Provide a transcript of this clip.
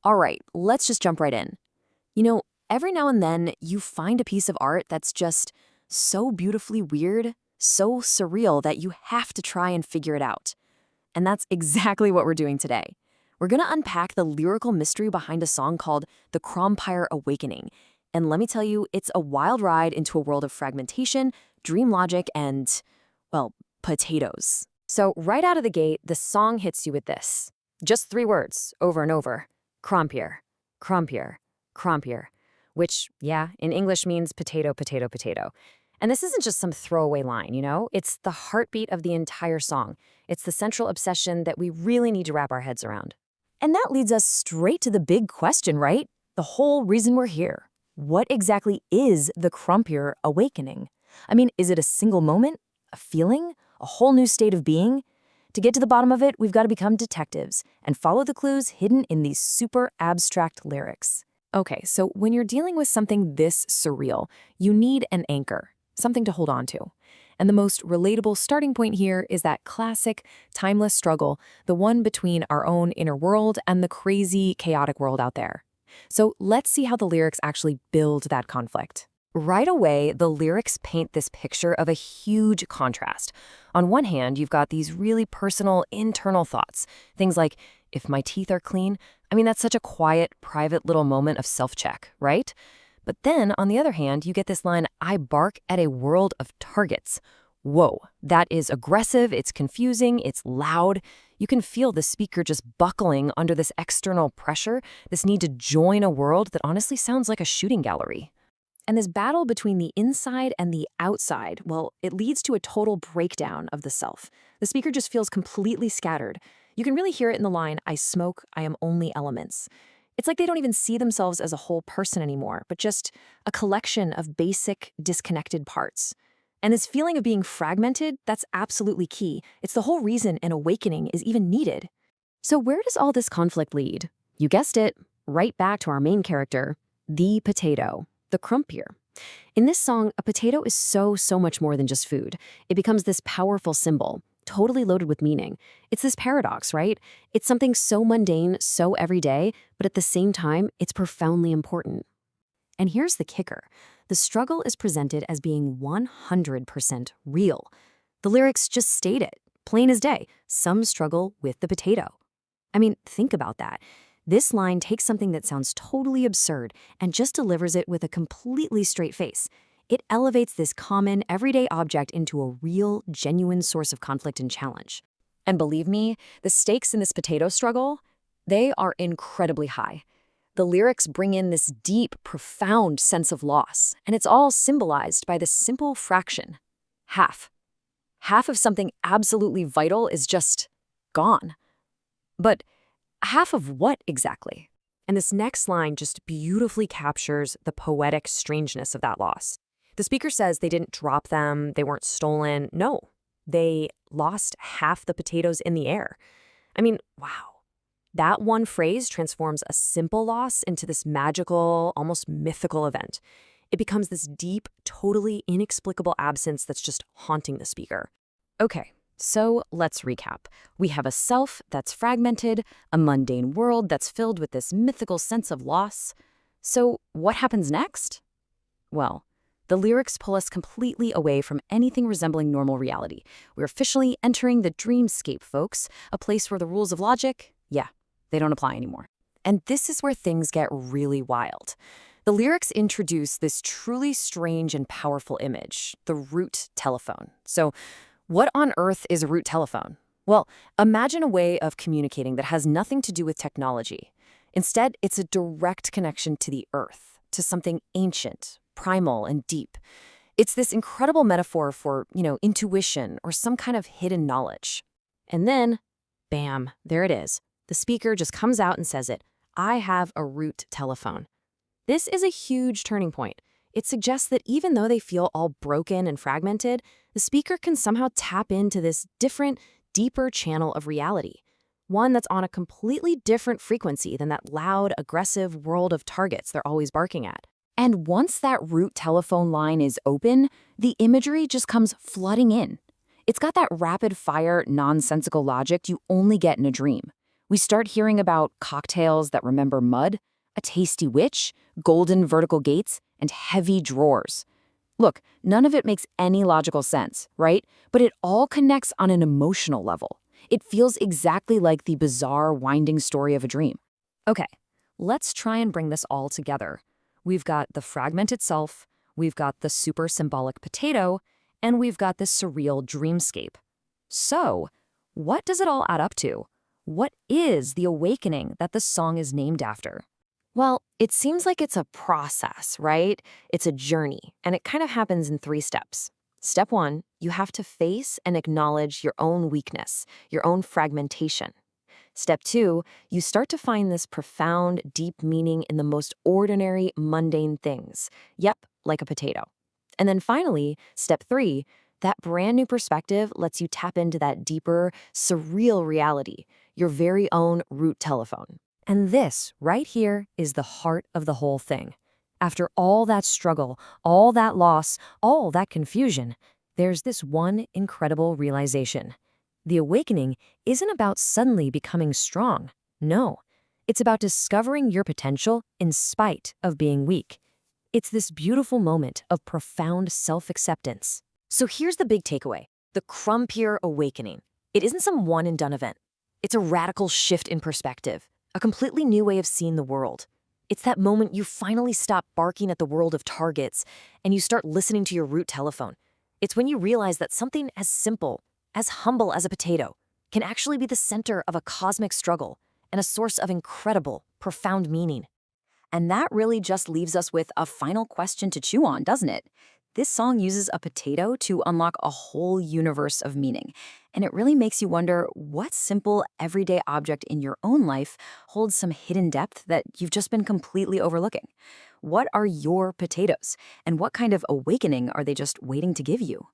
All right, let's just jump right in. You know, every now and then you find a piece of art that's just so beautifully weird, so surreal that you have to try and figure it out. And that's exactly what we're doing today. We're going to unpack the lyrical mystery behind a song called The Krompir Awakening. And let me tell you, it's a wild ride into a world of fragmentation, dream logic, and, well, potatoes. So right out of the gate, the song hits you with this. Just three words, over and over. Krompir, Krompir, Krompir. Which, yeah, in English means potato, potato, potato. And this isn't just some throwaway line, you know? It's the heartbeat of the entire song. It's the central obsession that we really need to wrap our heads around. And that leads us straight to the big question, right? The whole reason we're here. What exactly is the Krompir Awakening? I mean, is it a single moment? A feeling? A whole new state of being? To get to the bottom of it, we've got to become detectives and follow the clues hidden in these super abstract lyrics. Okay, so when you're dealing with something this surreal, you need an anchor, something to hold on to. And the most relatable starting point here is that classic, timeless struggle, the one between our own inner world and the crazy, chaotic world out there. So let's see how the lyrics actually build that conflict. Right away, the lyrics paint this picture of a huge contrast. On one hand, you've got these really personal, internal thoughts. Things like, if my teeth are clean, I mean, that's such a quiet, private little moment of self-check, right? But then, on the other hand, you get this line, I bark at a world of targets. Whoa, that is aggressive, it's confusing, it's loud. You can feel the speaker just buckling under this external pressure, this need to join a world that honestly sounds like a shooting gallery. And this battle between the inside and the outside, well, it leads to a total breakdown of the self. The speaker just feels completely scattered. You can really hear it in the line, I smoke, I am only elements. It's like they don't even see themselves as a whole person anymore, but just a collection of basic, disconnected parts. And this feeling of being fragmented, that's absolutely key. It's the whole reason an awakening is even needed. So where does all this conflict lead? You guessed it, right back to our main character, the potato. The Krompir. In this song, a potato is so much more than just food. It becomes this powerful symbol, totally loaded with meaning. It's this paradox, right? It's something so mundane, so everyday, but at the same time, it's profoundly important. And here's the kicker. The struggle is presented as being 100% real. The lyrics just state it, plain as day. Some struggle with the potato. I mean, think about that. This line takes something that sounds totally absurd and just delivers it with a completely straight face. It elevates this common, everyday object into a real, genuine source of conflict and challenge. And believe me, the stakes in this potato struggle, they are incredibly high. The lyrics bring in this deep, profound sense of loss, and it's all symbolized by this simple fraction. Half. Half of something absolutely vital is just gone. But half of what exactly? And this next line just beautifully captures the poetic strangeness of that loss. The speaker says they didn't drop them, they weren't stolen. No, they lost half the potatoes in the air. I mean, wow. That one phrase transforms a simple loss into this magical, almost mythical event. It becomes this deep, totally inexplicable absence that's just haunting the speaker. Okay. So let's recap. We have a self that's fragmented, a mundane world that's filled with this mythical sense of loss. So what happens next? Well, the lyrics pull us completely away from anything resembling normal reality. We're officially entering the dreamscape, folks, a place where the rules of logic, yeah, they don't apply anymore. And this is where things get really wild. The lyrics introduce this truly strange and powerful image, the root telephone. So what on earth is a root telephone? Well, imagine a way of communicating that has nothing to do with technology. Instead, it's a direct connection to the earth, to something ancient, primal, and deep. It's this incredible metaphor for, intuition or some kind of hidden knowledge. And then, bam, there it is. The speaker just comes out and says it. I have a root telephone. This is a huge turning point. It suggests that even though they feel all broken and fragmented, the speaker can somehow tap into this different, deeper channel of reality, one that's on a completely different frequency than that loud, aggressive world of targets they're always barking at. And once that root telephone line is open, the imagery just comes flooding in. It's got that rapid-fire, nonsensical logic you only get in a dream. We start hearing about cocktails that remember mud, a tasty witch, golden vertical gates, and heavy drawers. Look, none of it makes any logical sense, right? But it all connects on an emotional level. It feels exactly like the bizarre, winding story of a dream. Okay, let's try and bring this all together. We've got the fragment itself, we've got the super symbolic potato, and we've got this surreal dreamscape. So, what does it all add up to? What is the awakening that the song is named after? Well, it seems like it's a process, right? It's a journey, and it kind of happens in 3 steps. Step 1, you have to face and acknowledge your own weakness, your own fragmentation. Step 2, you start to find this profound, deep meaning in the most ordinary, mundane things. Yep, like a potato. And then finally, step 3, that brand new perspective lets you tap into that deeper, surreal reality, your very own root telephone. And this, right here, is the heart of the whole thing. After all that struggle, all that loss, all that confusion, there's this one incredible realization. The awakening isn't about suddenly becoming strong. No, it's about discovering your potential in spite of being weak. It's this beautiful moment of profound self-acceptance. So here's the big takeaway: the Krompir Awakening. It isn't some one-and-done event. It's a radical shift in perspective, a completely new way of seeing the world. It's that moment you finally stop barking at the world of targets and you start listening to your root telephone. It's when you realize that something as simple, as humble as a potato, can actually be the center of a cosmic struggle and a source of incredible, profound meaning. And that really just leaves us with a final question to chew on, doesn't it? This song uses a potato to unlock a whole universe of meaning. And it really makes you wonder what simple, everyday object in your own life holds some hidden depth that you've just been completely overlooking. What are your potatoes? And what kind of awakening are they just waiting to give you?